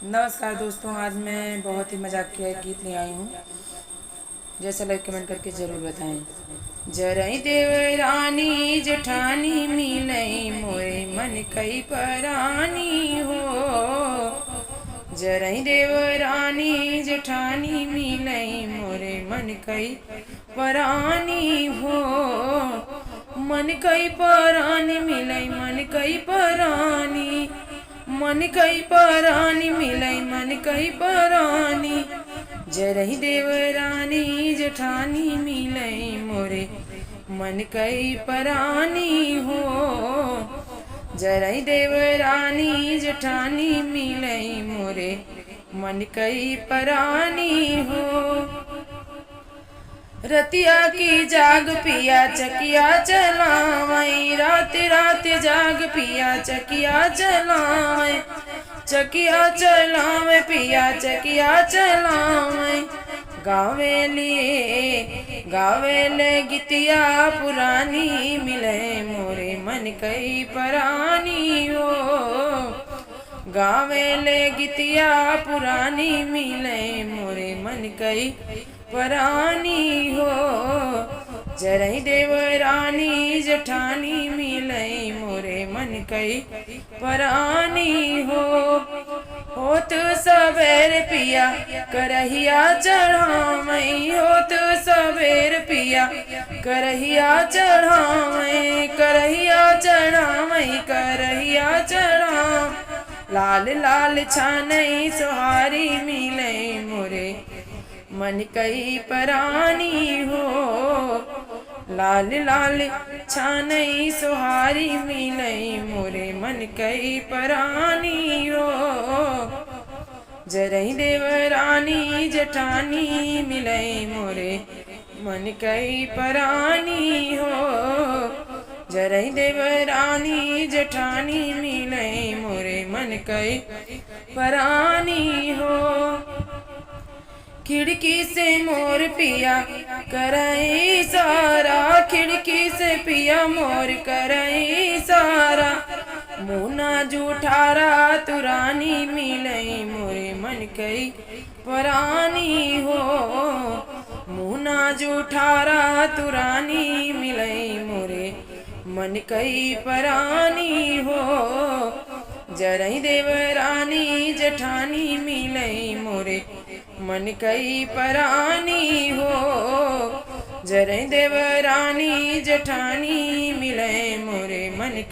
नमस्कार दोस्तों, आज मैं बहुत ही मजाकिया एक गीत ले आई हूँ। जैसा लाइक कमेंट करके ज़रूर बताएं। जरई देवरानी जेठानी मिलई मोरे मन कई परानी हो। जरई देवरानी जेठानी मिलई मोरे मन कई परानी हो। मन कई परानी मिलई मन कई परानी, मन कई परानी मिलई मन कई परानी। जरई देवरानी जेठानी मिलई मोरे मन कई परानी हो। जरई देवरानी जेठानी मिलई मोरे मन कई परानी हो। रतिया की जाग पिया चकिया चलावई, रात रात जाग पिया चकिया चलावई, चकिया चलावे पिया चकिया चलावे। गावे ले गीतिया पुरानी मिले मोरे मन कई परानी हो। गावे ले गीतिया पुरानी मिले मोरे मन कई परानी हो। जरई देवरानी जेठानी मिलई मोरे मन कई परानी हो। होत सवेर पिया करहिया चढ़ावई, होत सवेर पिया करहिया चढ़ावई, करहिया चढ़ावई करहिया चढ़ा। लाल लाल छानई सोहारी मिलई मोरे मन कई परानी हो। लाल लाल छानई सोहारी मिलई मोरे मन कई परानी हो। जरई देवरानी जेठानी मिलई मोरे मन कई परानी हो। जरई देवरानी जेठानी मिलई मोरे मन कई परानी हो। खिड़की से मोर पिया करई सारा, खिड़की से पिया मोर करई सारा। मुना जूठारा तुरानी मिलई मोरे मन कई परानी हो। मुना जूठारा तुरानी मिलई मोरे मन कई परानी हो। जरई देवरानी जेठानी मिलई मोरे मन कई परानी हो। जरई देवरानी जेठानी मिलई मोरे मन कई